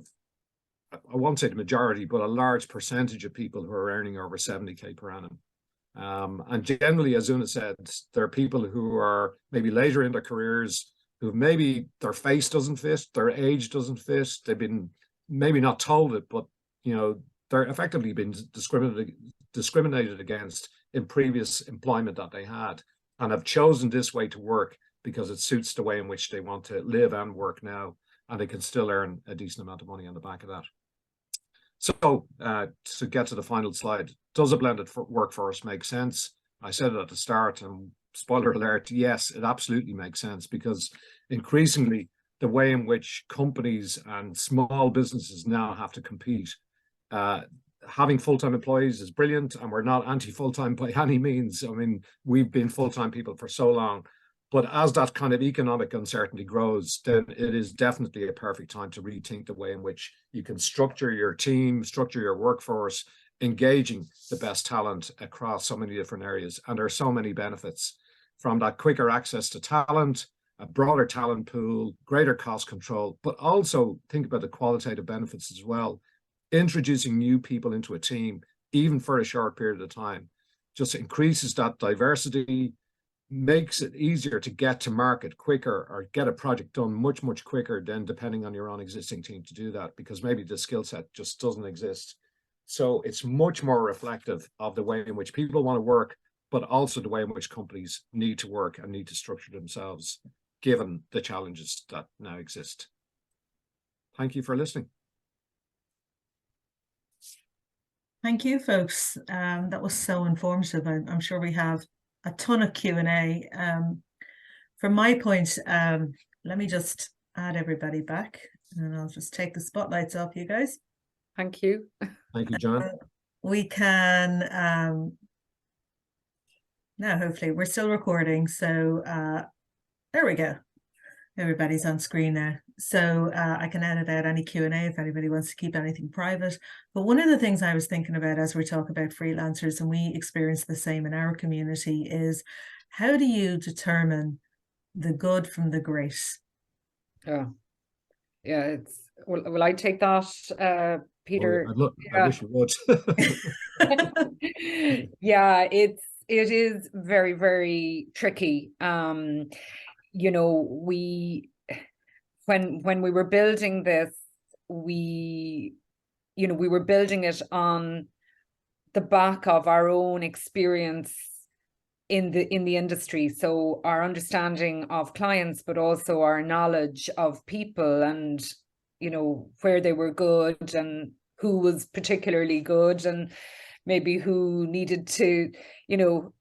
I won't say the majority, but a large percentage of people who are earning over 70K per annum. And generally, as Una said, there are people who are maybe later in their careers, who maybe their face doesn't fit, their age doesn't fit, they've been maybe not told it, but they're effectively been discriminated against in previous employment that they had, and have chosen this way to work because it suits the way in which they want to live and work now, and they can still earn a decent amount of money on the back of that. So to get to the final slide, does a blended workforce make sense? I said it at the start, and spoiler alert, yes, it absolutely makes sense, because increasingly the way in which companies and small businesses now have to compete, having full-time employees is brilliant, and we're not anti-full-time by any means. I mean, we've been full-time people for so long, but as that kind of economic uncertainty grows, then it is definitely a perfect time to rethink the way in which you can structure your team, structure your workforce, engaging the best talent across so many different areas. And there are so many benefits, from that quicker access to talent, a broader talent pool, greater cost control, but also think about the qualitative benefits as well. Introducing new people into a team, even for a short period of time, just increases that diversity, makes it easier to get to market quicker or get a project done much, much quicker than depending on your own existing team to do that, because maybe the skill set just doesn't exist. So it's much more reflective of the way in which people want to work, but also the way in which companies need to work and need to structure themselves, given the challenges that now exist. Thank you for listening. Thank you, folks. That was so informative. I'm sure we have a ton of Q&A. From my point, let me just add everybody back, and I'll just take the spotlights off you guys. Thank you. Thank you, John. We can now, hopefully, we're still recording. So there we go. Everybody's on screen now. So I can edit out any Q&A if anybody wants to keep anything private. But one of the things I was thinking about as we talk about freelancers, and we experience the same in our community, is how do you determine the good from the great? Yeah, it's will I take that, Peter? I wish you would. Yeah, it is very, very tricky. You know, when we were building this, we were building it on the back of our own experience in the industry. So our understanding of clients, but also our knowledge of people, and where they were good and who was particularly good, and maybe who needed to,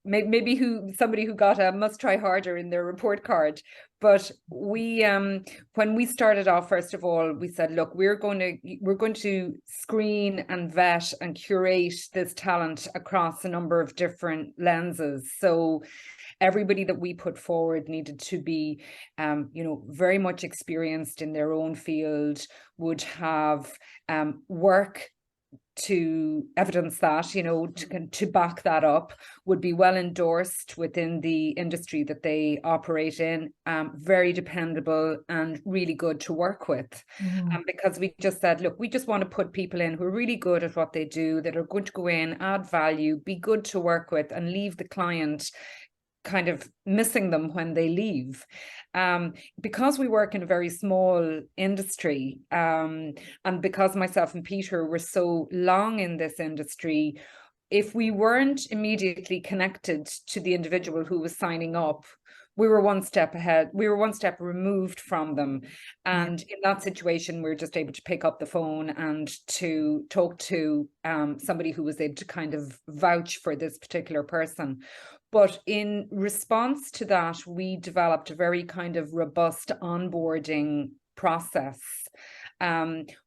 maybe somebody who got a must try harder in their report card. But we, when we started off, first of all, we said, look, we're going to screen and vet and curate this talent across a number of different lenses. So everybody that we put forward needed to be, very much experienced in their own field, would have work to evidence that, to back that up, would be well endorsed within the industry that they operate in, very dependable and really good to work with. Because we just said, look, we just want to put people in who are really good at what they do, that are going to go in, add value, be good to work with, and leave the client kind of missing them when they leave. Because we work in a very small industry, and because myself and Peter were so long in this industry, if we weren't immediately connected to the individual who was signing up, we were one step ahead. We were one step removed from them. And in that situation, we were just able to pick up the phone and to talk to somebody who was able to kind of vouch for this particular person. But in response to that, we developed a very kind of robust onboarding process,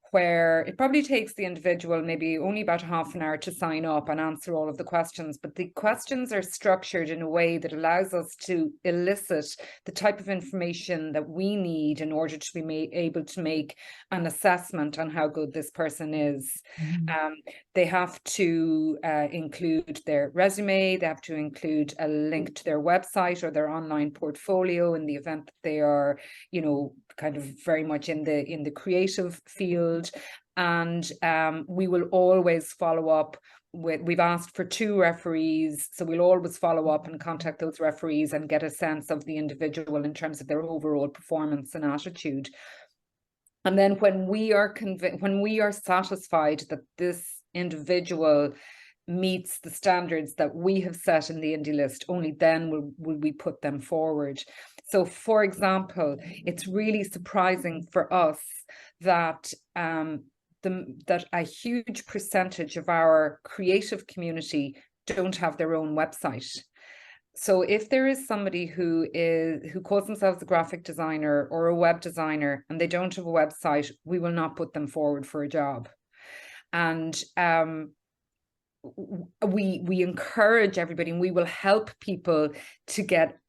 where it probably takes the individual maybe only about half an hour to sign up and answer all of the questions. But the questions are structured in a way that allows us to elicit the type of information that we need in order to be able to make an assessment on how good this person is. They have to include their resume. They have to include a link to their website or their online portfolio in the event that they are, kind of very much in the creative field. And we will always follow up with, we've asked for 2 referees, so we'll always follow up and contact those referees and get a sense of the individual in terms of their overall performance and attitude. And then when we are satisfied that this individual meets the standards that we have set in the indie list, only then will we put them forward. So, for example, it's really surprising for us that that a huge percentage of our creative community don't have their own website. So if there is somebody who calls themselves a graphic designer or a web designer and they don't have a website, we will not put them forward for a job. And we encourage everybody, and we will help people to get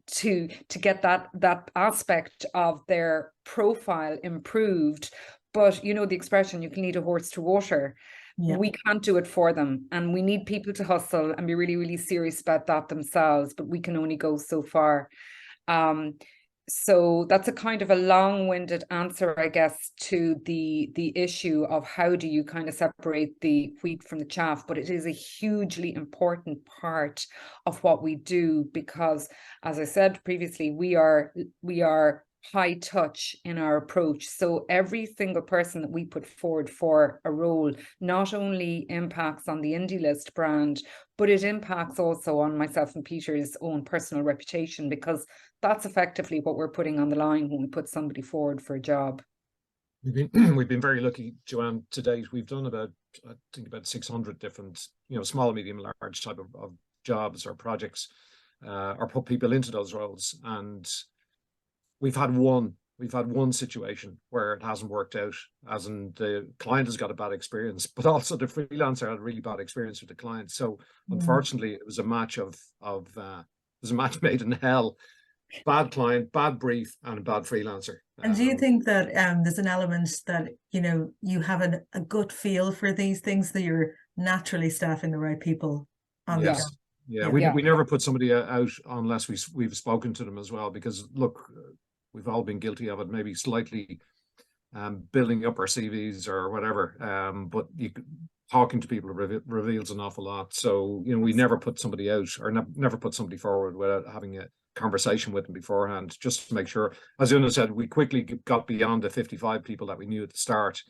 to get that aspect of their profile improved. But the expression, you can lead a horse to water. Yeah. We can't do it for them, and we need people to hustle and be really, really serious about that themselves, but we can only go so far. So that's a kind of a long-winded answer, I guess, to the issue of how do you kind of separate the wheat from the chaff, but it is a hugely important part of what we do because, as I said previously, we are high touch in our approach. So every single person that we put forward for a role not only impacts on the Indie List brand, but it impacts also on myself and Peter's own personal reputation, because that's effectively what we're putting on the line when we put somebody forward for a job. We've been very lucky, Joanne, to date. We've done about, I think, about 600 different, small, medium, large type of jobs or projects, or put people into those roles. And we've had one situation where it hasn't worked out, as in the client has got a bad experience, but also the freelancer had a really bad experience with the client. So unfortunately, it was a match it was a match made in hell. Bad client, bad brief, and a bad freelancer. And do you think that there's an element that, you have a gut feel for these things, that you're naturally staffing the right people on the job? Yeah, we never put somebody out unless we've spoken to them as well, because look, we've all been guilty of it, maybe slightly building up our CVs or whatever, but talking to people reveals an awful lot. So we never put somebody out, or never put somebody forward without having a conversation with them beforehand, just to make sure. As Una said, we quickly got beyond the 55 people that we knew at the start,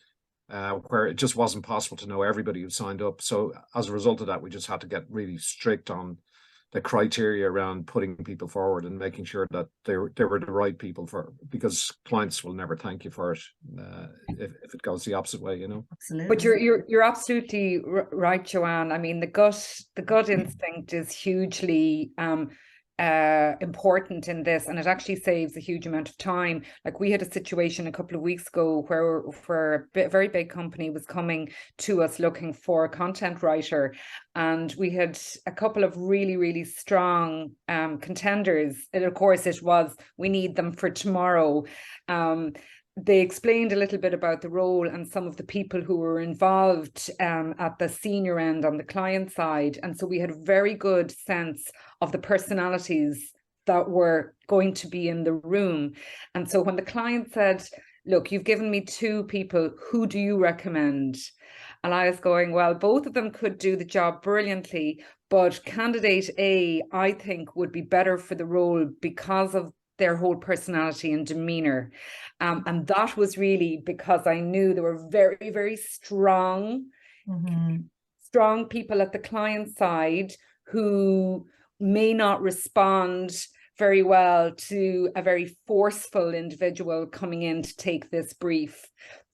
where it just wasn't possible to know everybody who signed up. So as a result of that, we just had to get really strict on the criteria around putting people forward and making sure that they were the right people, because clients will never thank you for it if it goes the opposite way, Absolutely. But you're absolutely right, Joanne. I mean, the gut instinct is hugely important in this, and it actually saves a huge amount of time. Like, we had a situation a couple of weeks ago where a very big company was coming to us looking for a content writer, and we had a couple of really, really strong contenders. And of course, it was, we need them for tomorrow. They explained a little bit about the role and some of the people who were involved at the senior end on the client side. And so we had a very good sense of the personalities that were going to be in the room. And so when the client said, look, you've given me 2 people, who do you recommend? And I was going, well, both of them could do the job brilliantly, but candidate A, I think, would be better for the role because of their whole personality and demeanor. And that was really because I knew there were very, very strong people at the client side who may not respond very well to a very forceful individual coming in to take this brief.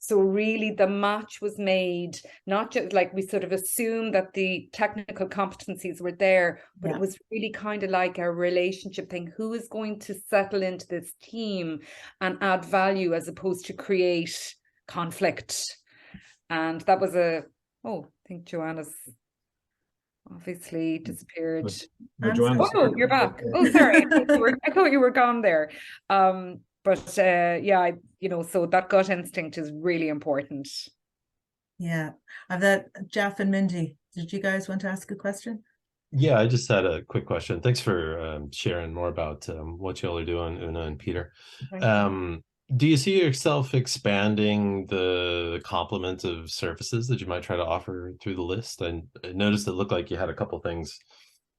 So really the match was made, not just like we sort of assumed that the technical competencies were there, but it was really kind of like a relationship thing. Who is going to settle into this team and add value as opposed to create conflict? And that was I think Joanna's obviously disappeared. Oh, you're back. Oh, sorry. I thought you were gone there. But so that gut instinct is really important. Yeah. I've got Jeff and Mindy. Did you guys want to ask a question? Yeah, I just had a quick question. Thanks for sharing more about what y'all are doing, Una and Peter. Do you see yourself expanding the complement of services that you might try to offer through the list? I noticed it looked like you had a couple things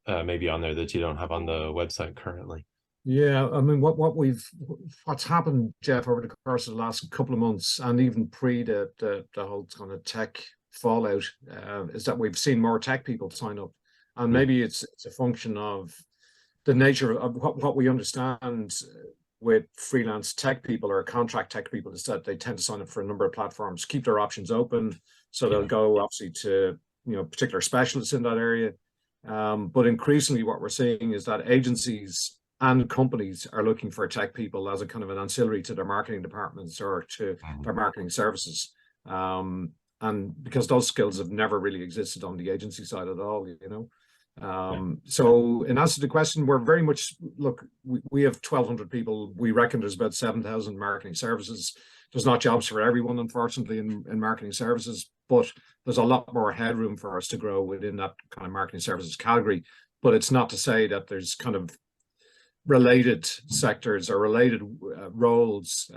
maybe on there that you don't have on the website currently. Yeah, I mean, what's happened, Jeff, over the course of the last couple of months, and even pre the whole kind of tech fallout, is that we've seen more tech people sign up, and maybe it's a function of the nature of what we understand with freelance tech people or contract tech people, is that they tend to sign up for a number of platforms, keep their options open, so they'll go obviously to particular specialists in that area, but increasingly what we're seeing is that agencies and companies are looking for tech people as a kind of an ancillary to their marketing departments or to their marketing services. And because those skills have never really existed on the agency side at all, So in answer to the question, we're very much, look, we have 1,200 people. We reckon there's about 7,000 marketing services. There's not jobs for everyone, unfortunately, in marketing services, but there's a lot more headroom for us to grow within that kind of marketing services category. But it's not to say that there's kind of related sectors or related roles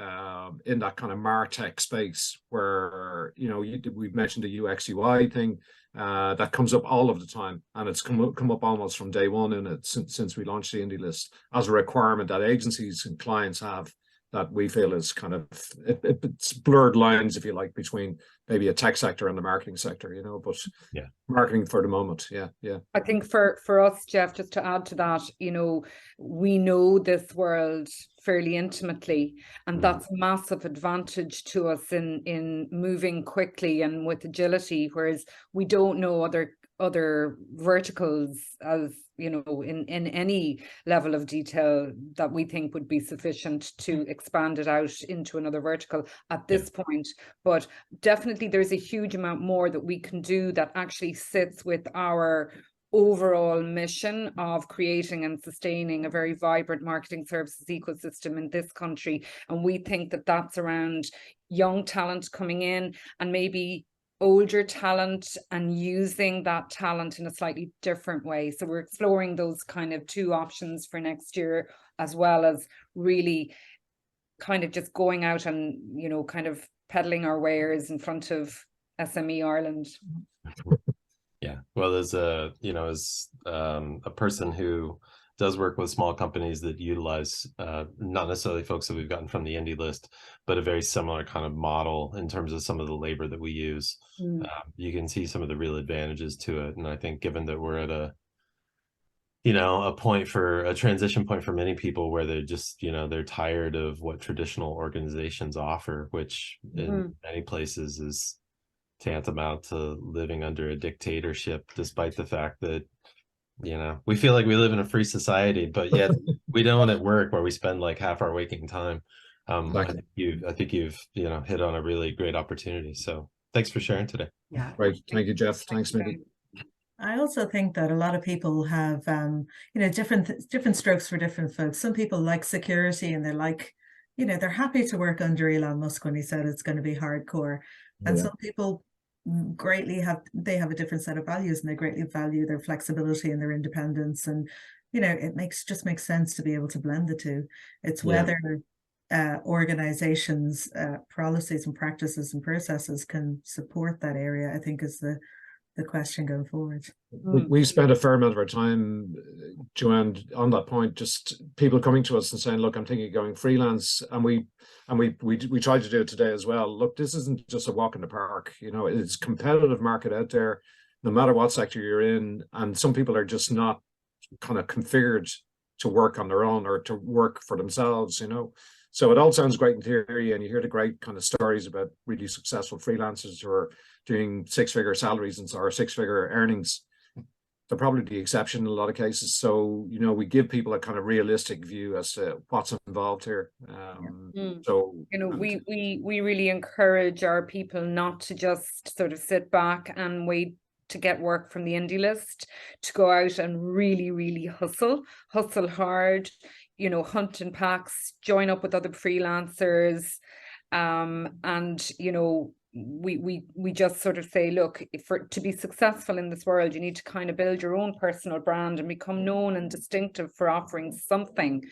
in that kind of MarTech space where, you know, we've mentioned the UX UI thing that comes up all of the time, and it's come up almost from day one in it since we launched the indie list as a requirement that agencies and clients have, that we feel is kind of it's blurred lines, if you like, between maybe a tech sector and the marketing sector, you know, but yeah, marketing for the moment. Yeah. I think for us, Jeff, just to add to that, you know, we know this world fairly intimately, and that's a massive advantage to us in moving quickly and with agility, whereas we don't know other verticals, as you know, in any level of detail that we think would be sufficient to expand it out into another vertical at this point. But definitely there's a huge amount more that we can do that actually sits with our overall mission of creating and sustaining a very vibrant marketing services ecosystem in this country. And we think that that's around young talent coming in and maybe older talent and using that talent in a slightly different way. So we're exploring those kind of two options for next year, as well as really kind of just going out and, you know, kind of peddling our wares in front of SME Ireland. Yeah, well, as a, you know, as a person who does work with small companies that utilize not necessarily folks that we've gotten from the indie list, but a very similar kind of model in terms of some of the labor that we use. You can see some of the real advantages to it. And I think given that we're at a, you know, a transition point for many people where they're just, you know, they're tired of what traditional organizations offer, which in many places is tantamount to living under a dictatorship, despite the fact that, you know, we feel like we live in a free society, but yet we don't at work, where we spend like half our waking time. Exactly. I think you've, you know, hit on a really great opportunity. So thanks for sharing today. Yeah. Right. Thank you, Jeff. Thanks, Mindy. I also think that a lot of people have, you know, different strokes for different folks. Some people like security and they're like, you know, they're happy to work under Elon Musk when he said it's going to be hardcore. And some people have a different set of values, and they greatly value their flexibility and their independence. And, you know, it just makes sense to be able to blend the two. It's whether organizations, policies and practices and processes can support that area, I think, is the question going forward. We spent a fair amount of our time, Joanne, on that point, just people coming to us and saying, look, I'm thinking of going freelance, and we tried to do it today as well. Look, this isn't just a walk in the park, you know, it's a competitive market out there, no matter what sector you're in, and some people are just not kind of configured to work on their own or to work for themselves, you know. So it all sounds great in theory, and you hear the great kind of stories about really successful freelancers who are doing six-figure salaries or six-figure earnings. They're probably the exception in a lot of cases. So, you know, we give people a kind of realistic view as to what's involved here. So, you know, we really encourage our people not to just sort of sit back and wait to get work from the indie list, to go out and really hustle hard, you know, hunt in packs, join up with other freelancers, and, you know, we just sort of say, look, to be successful in this world, you need to kind of build your own personal brand and become known and distinctive for offering something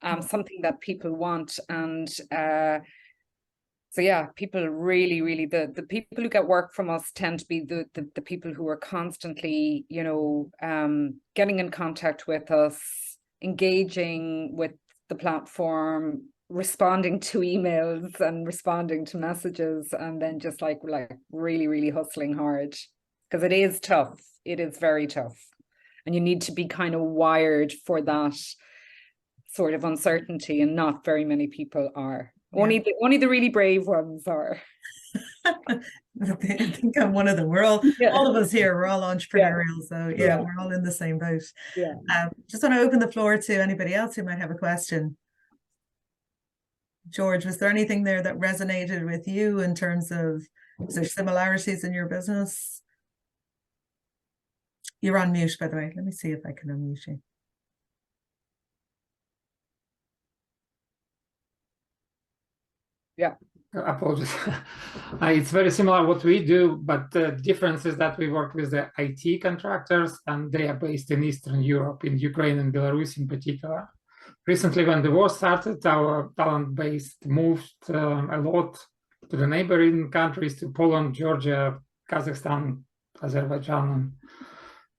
that people want. And so yeah, people really the people who get work from us tend to be the people who are constantly, you know, getting in contact with us, engaging with the platform, responding to emails and responding to messages, and then just like really hustling hard, because it is tough. It is very tough, and you need to be kind of wired for that sort of uncertainty, and not very many people are. Only the really brave ones are. I think I'm one of them. We're all of us here, we're all entrepreneurial, so we're all in the same boat. Just want to open the floor to anybody else who might have a question. George, was there anything there that resonated with you in terms of, is there similarities in your business? You're on mute, by the way. Let me see if I can unmute you. Yeah. Apologies. It's very similar what we do, but the difference is that we work with the IT contractors, and they are based in Eastern Europe, in Ukraine and Belarus in particular. recently, when the war started, our talent base moved a lot to the neighboring countries, to Poland, Georgia, Kazakhstan, Azerbaijan, and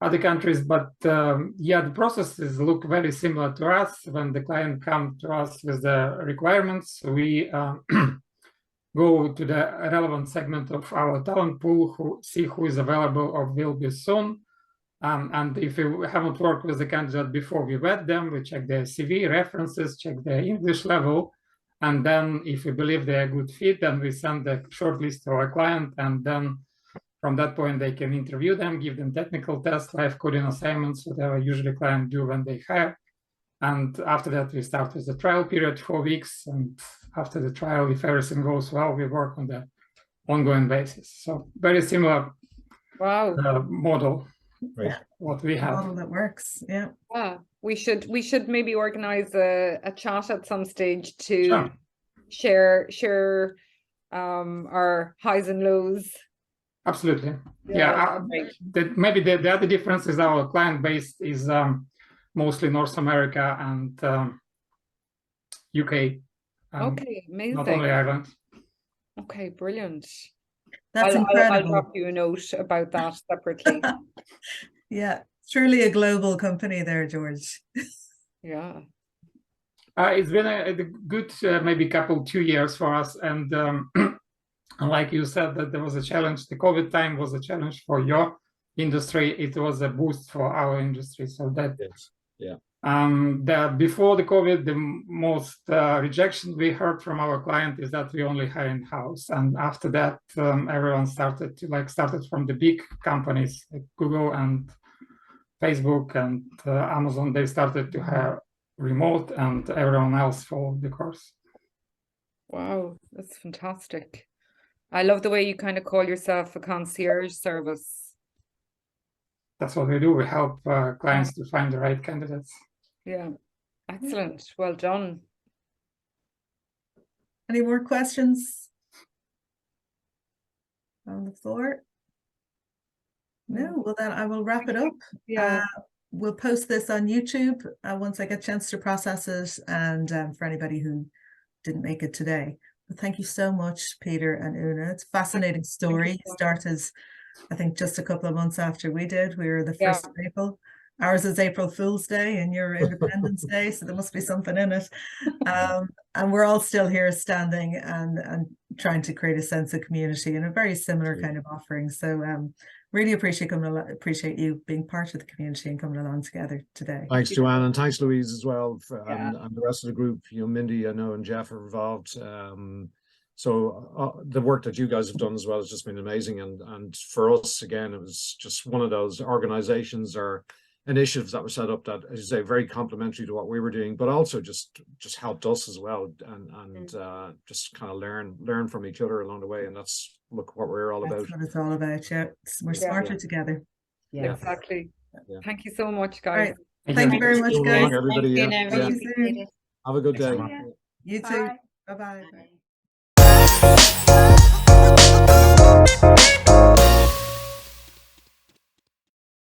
other countries. But yeah, the processes look very similar to us. When the client comes to us with the requirements, we go to the relevant segment of our talent pool, see who is available or will be soon. And if we haven't worked with the candidate before, we vet them, we check their CV, references, check their English level. And then if we believe they're a good fit, then we send the shortlist to our client. And then from that point, they can interview them, give them technical tests, live coding assignments, whatever usually clients do when they hire. And after that, we start with the trial period, 4 weeks. And after the trial, if everything goes well, we work on the ongoing basis. So very similar model. Right. What we have. Model that works. Yeah. Yeah, we should maybe organize a chat at some stage to share our highs and lows. Absolutely. Yeah. Maybe the other difference is our client base is mostly North America and UK. Okay, amazing. Not only Ireland. Okay, brilliant. That's incredible. I'll drop you a note about that separately. Yeah, truly a global company there, George. Yeah. It's been a good maybe 2 years for us. And like you said, that there was a challenge. The COVID time was a challenge for your industry. It was a boost for our industry. So that, before the COVID, the most rejection we heard from our client is that we only hire in-house. And after that, everyone started from the big companies like Google and Facebook and Amazon. They started to hire remote, and everyone else followed the course. Wow, that's fantastic. I love the way you kind of call yourself a concierge service. That's what we do. We help clients to find the right candidates. Yeah, excellent. Well done. Any more questions on the floor? No, well then I will wrap it up. Yeah. We'll post this on YouTube once I get a chance to process it, and for anybody who didn't make it today. But thank you so much, Peter and Una. It's a fascinating story. You started, I think, just a couple of months after we did. We were the 1st of April. Ours is April Fool's Day and your Independence Day, so there must be something in it. And we're all still here standing and trying to create a sense of community in a very similar kind of offering. So really appreciate you being part of the community and coming along together today. Thanks, Joanne, and thanks, Louise, as well, and the rest of the group. You know, Mindy, I know, and Jeff are involved. So the work that you guys have done as well has just been amazing. And for us, again, it was just one of those organizations or initiatives that were set up that, as you say, very complementary to what we were doing, but also just helped us as well, and just kind of learn from each other along the way. And that's what we're all about. That's what it's all about. Yeah, we're smarter together. Yeah, exactly. Yeah. Thank you so much, guys. Right. Thank you very much, guys. Everybody. Have a good day. You too. Bye-bye.